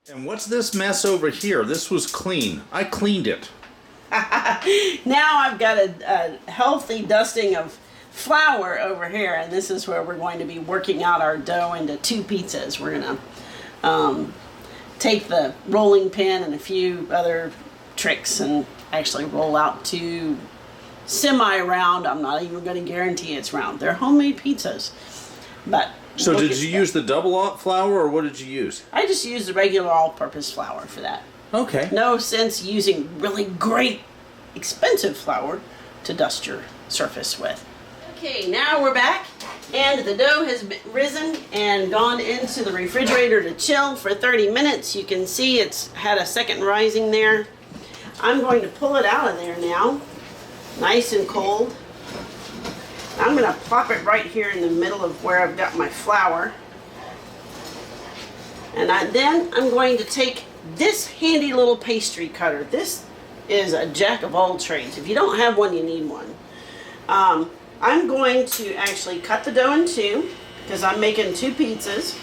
And what's this mess over here? This was clean. I cleaned it. Now I've got a healthy dusting of flour over here, and this is where we're going to be working out our dough into 2 pizzas. We're going to take the rolling pin and a few other tricks and actually roll out 2 semi-round. I'm not even going to guarantee it's round. They're homemade pizzas. But so did you use the double flour, or what did you use? I just used the regular all-purpose flour for that. Okay. No sense using really great, expensive flour to dust your surface with. Okay, now we're back, and the dough has risen and gone into the refrigerator to chill for 30 minutes. You can see it's had a second rising there. I'm going to pull it out of there now, nice and cold. I'm going to plop it right here in the middle of where I've got my flour. And then I'm going to take this handy little pastry cutter. This is a jack of all trades. If you don't have one, you need one. I'm going to actually cut the dough in 2 because I'm making 2 pizzas.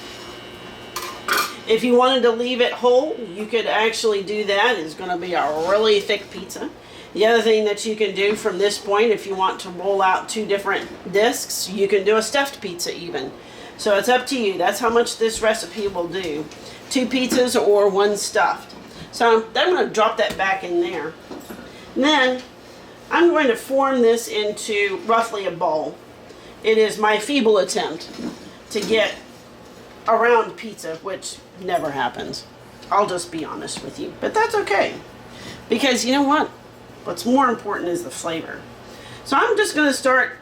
If you wanted to leave it whole, you could actually do that. It's going to be a really thick pizza. The other thing that you can do from this point, if you want to roll out 2 different discs, you can do a stuffed pizza even. So it's up to you. That's how much this recipe will do. 2 pizzas or 1 stuffed. So I'm going to drop that back in there. And then I'm going to form this into roughly a bowl. It is my feeble attempt to get a round pizza, which never happens. I'll just be honest with you. But that's okay. Because you know what? What's more important is the flavor. So I'm just going to start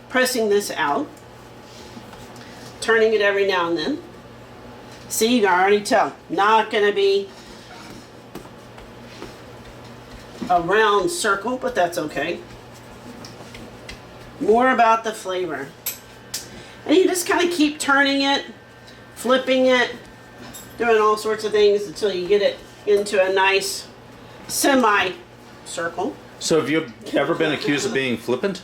pressing this out. Turning it every now and then. See, you can already tell. Not going to be a round circle, but that's okay. More about the flavor. And you just kind of keep turning it, flipping it, doing all sorts of things until you get it into a nice semi-circle. So have you ever been accused of being flippant?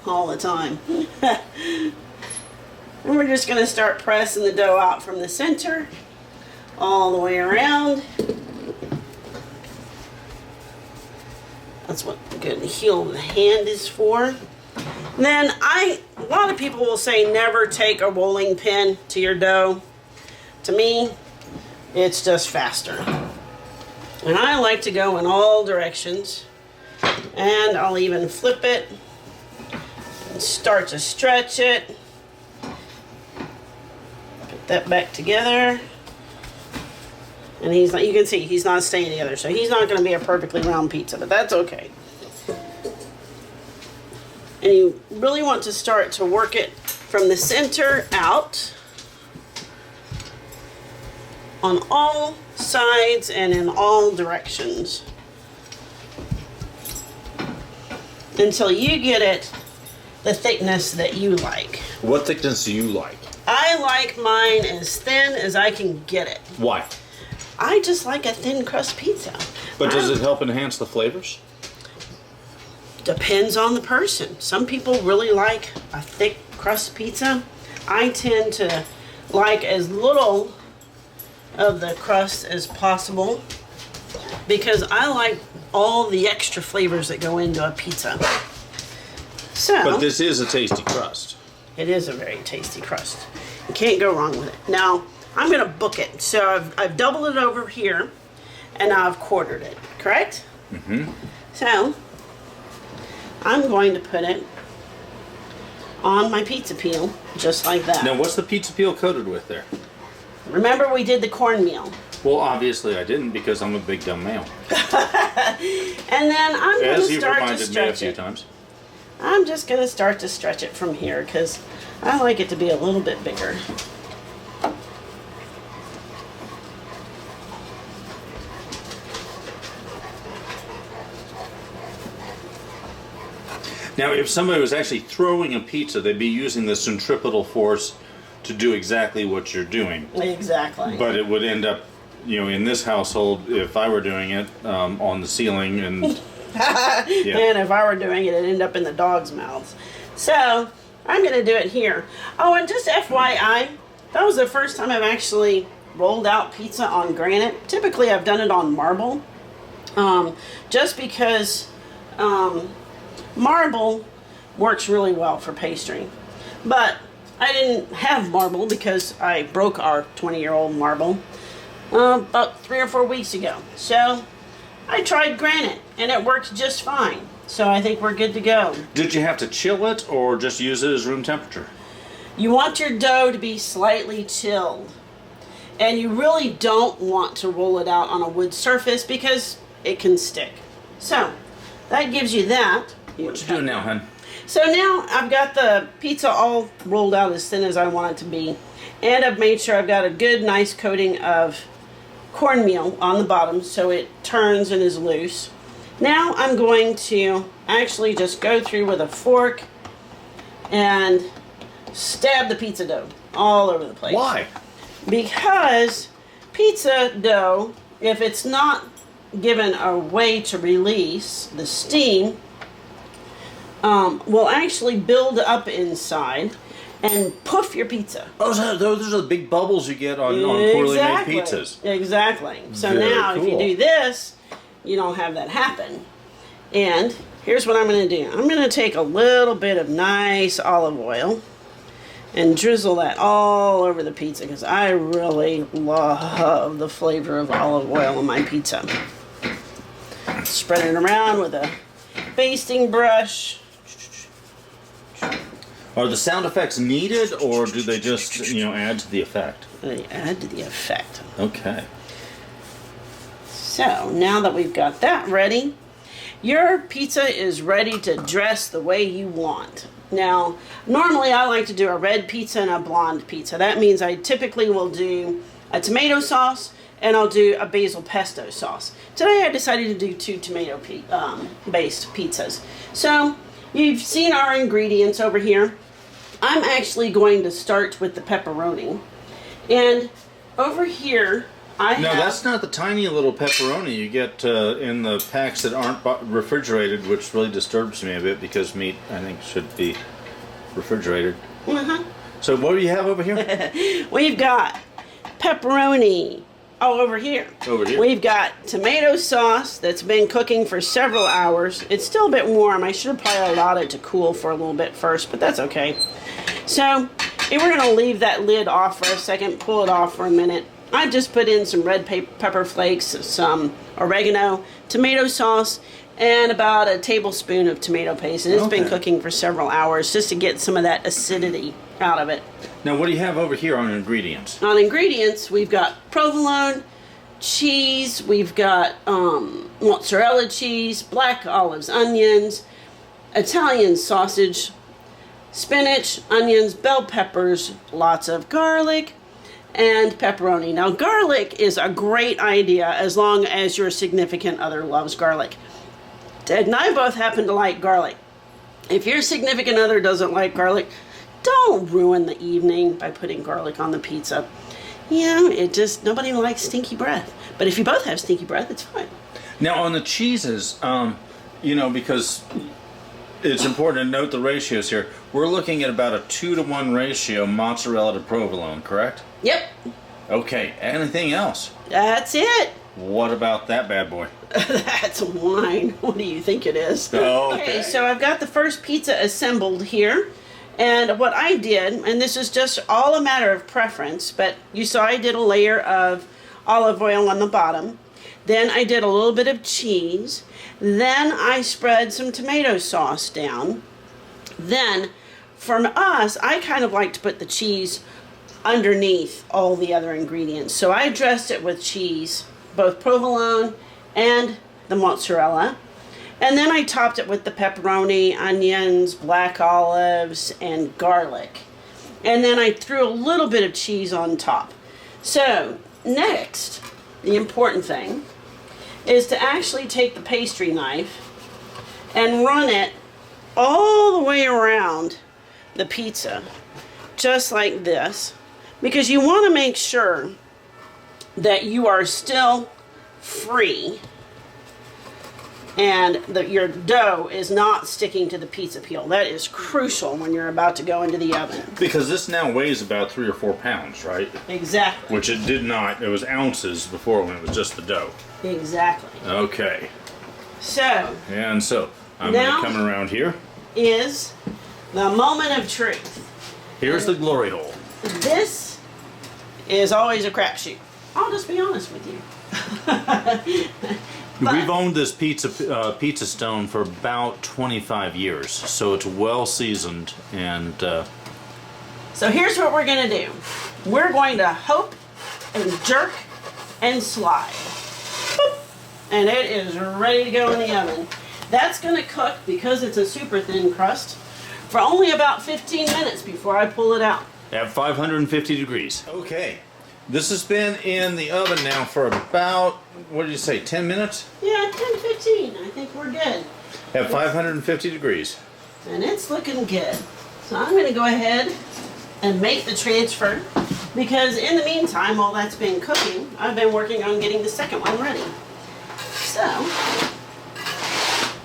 All the time. And we're just going to start pressing the dough out from the center all the way around. That's what the good heel of the hand is for. And then a lot of people will say never take a rolling pin to your dough. To me, it's just faster. And I like to go in all directions. And I'll even flip it and start to stretch it. Put that back together. And he's not, you can see he's not staying together, so he's not going to be a perfectly round pizza, but that's okay. And you really want to start to work it from the center out on all sides and in all directions until you get it the thickness that you like. What thickness do you like? I like mine as thin as I can get it. Why? I just like a thin crust pizza. But does it help enhance the flavors? Depends on the person. Some people really like a thick crust pizza. I tend to like as little of the crust as possible because I like all the extra flavors that go into a pizza. So, but this is a tasty crust. It is a very tasty crust. You can't go wrong with it. Now, I'm going to book it. So I've doubled it over here, and now I've quartered it, correct? Mm-hmm. So I'm going to put it on my pizza peel, just like that. Now, what's the pizza peel coated with there? Remember we did the cornmeal. Well, obviously I didn't because I'm a big dumb male. And then I'm going to start to stretch it. As you've reminded me a few times. I'm just going to start to stretch it from here because I like it to be a little bit bigger. Now, if somebody was actually throwing a pizza, they'd be using the centripetal force to do exactly what you're doing. Exactly. But it would end up, in this household, if I were doing it, on the ceiling and... yeah. And if I were doing it, it'd end up in the dog's mouths. So I'm going to do it here. Oh, and just FYI, that was the first time I've actually rolled out pizza on granite. Typically I've done it on marble, just because marble works really well for pastry. But I didn't have marble because I broke our 20-year-old marble about 3 or 4 weeks ago. So I tried granite and it worked just fine. So I think we're good to go. Did you have to chill it or just use it as room temperature? You want your dough to be slightly chilled. And you really don't want to roll it out on a wood surface because it can stick. So that gives you that. What you doing now, hun? So now I've got the pizza all rolled out as thin as I want it to be. And I've made sure I've got a good, nice coating of cornmeal on the bottom so it turns and is loose. Now I'm going to actually just go through with a fork and stab the pizza dough all over the place. Why? Because pizza dough, if it's not given a way to release the steam, will actually build up inside and poof your pizza. Oh, so those are the big bubbles you get on poorly made pizzas. Exactly. So Very now if you cool. do this, you don't have that happen. And here's what I'm going to do. I'm going to take a little bit of nice olive oil and drizzle that all over the pizza because I really love the flavor of olive oil on my pizza. Spread it around with a basting brush. Are the sound effects needed, or do they just, add to the effect? They add to the effect. Okay. So now that we've got that ready, your pizza is ready to dress the way you want. Now, normally I like to do a red pizza and a blonde pizza. That means I typically will do a tomato sauce and I'll do a basil pesto sauce. Today I decided to do 2 tomato-based pizzas. So you've seen our ingredients over here. I'm actually going to start with the pepperoni. And over here I have... No, that's not the tiny little pepperoni you get in the packs that aren't refrigerated, which really disturbs me a bit because meat, I think, should be refrigerated. Uh-huh. So what do you have over here? We've got pepperoni. Oh, over here. Over here. We've got tomato sauce that's been cooking for several hours. It's still a bit warm. I should have probably allowed it to cool for a little bit first, but that's okay. So, we're going to leave that lid off for a second, pull it off for a minute. I just put in some red pepper flakes, some oregano, tomato sauce, and about a tablespoon of tomato paste. And it's been cooking for several hours just to get some of that acidity out of it. Now, what do you have over here on ingredients? On ingredients, we've got provolone, cheese, we've got mozzarella cheese, black olives, onions, Italian sausage, spinach, onions, bell peppers, lots of garlic, and pepperoni. Now, garlic is a great idea as long as your significant other loves garlic. Ted and I both happen to like garlic. If your significant other doesn't like garlic, don't ruin the evening by putting garlic on the pizza. Nobody likes stinky breath. But if you both have stinky breath, it's fine. Now, on the cheeses, because it's important to note the ratios here, we're looking at about a 2-to-1 ratio mozzarella to provolone, correct? Yep. Okay, anything else? That's it. What about that bad boy? That's wine. What do you think it is? Okay. So I've got the first pizza assembled here. And what I did, and this is just all a matter of preference, but you saw I did a layer of olive oil on the bottom. Then I did a little bit of cheese. Then I spread some tomato sauce down. Then, for us, I kind of like to put the cheese underneath all the other ingredients. So I dressed it with cheese, both provolone and the mozzarella. And then I topped it with the pepperoni, onions, black olives, and garlic. And then I threw a little bit of cheese on top. So, next, the important thing is to actually take the pastry knife and run it all the way around the pizza, just like this, because you want to make sure that you are still free and your dough is not sticking to the pizza peel. That is crucial when you're about to go into the oven. Because this now weighs about 3 or 4 pounds, right? Exactly. Which it did not. It was ounces before when it was just the dough. Exactly. Okay. So. And so, I'm going to come around here. Is the moment of truth. Here's the glory hole. This is always a crapshoot. I'll just be honest with you. We've owned this pizza stone for about 25 years, so it's well seasoned. And so here's what we're going to do. We're going to hope and jerk and slide. Boop. And it is ready to go in the oven. That's going to cook, because it's a super thin crust, for only about 15 minutes before I pull it out. at 550 degrees. Okay. This has been in the oven now for about, what did you say, 10 minutes? Yeah, 10, 15. I think we're good. At 550 degrees. And it's looking good. So I'm going to go ahead and make the transfer, because in the meantime, while that's been cooking, I've been working on getting the second one ready. So,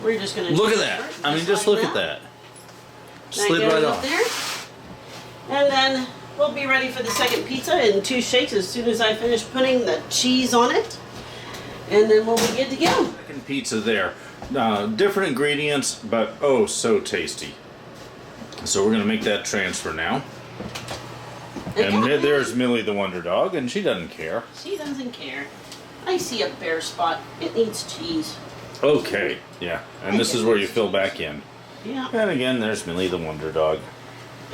we're just going to... Look at that. I mean, just look at that. Slid right off. There. And then we'll be ready for the second pizza in 2 shakes as soon as I finish putting the cheese on it. And then we'll be good to go. Second pizza there. Different ingredients, but oh, so tasty. So we're going to make that transfer now. And there's Millie the Wonder Dog, and she doesn't care. She doesn't care. I see a bare spot. It needs cheese. Okay, yeah. And this is where you fill back in. Yeah. And again, there's Millie the Wonder Dog.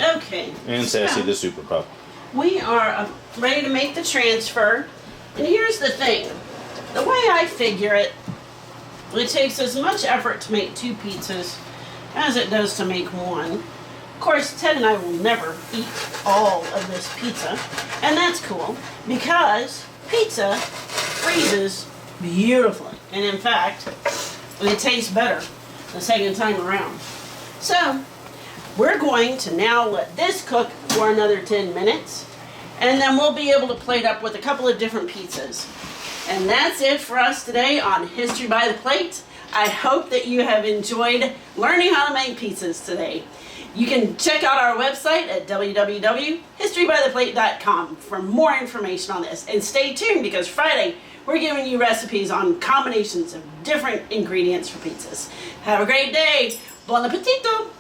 Okay. And Sassy the Super Pup. We are ready to make the transfer. And here's the thing. The way I figure it, it takes as much effort to make 2 pizzas as it does to make 1. Of course, Ted and I will never eat all of this pizza. And that's cool, because pizza freezes beautifully. And in fact, it tastes better the second time around. So, we're going to now let this cook for another 10 minutes. And then we'll be able to plate up with a couple of different pizzas. And that's it for us today on History by the Plate. I hope that you have enjoyed learning how to make pizzas today. You can check out our website at www.historybytheplate.com for more information on this. And stay tuned, because Friday we're giving you recipes on combinations of different ingredients for pizzas. Have a great day. Buon appetito!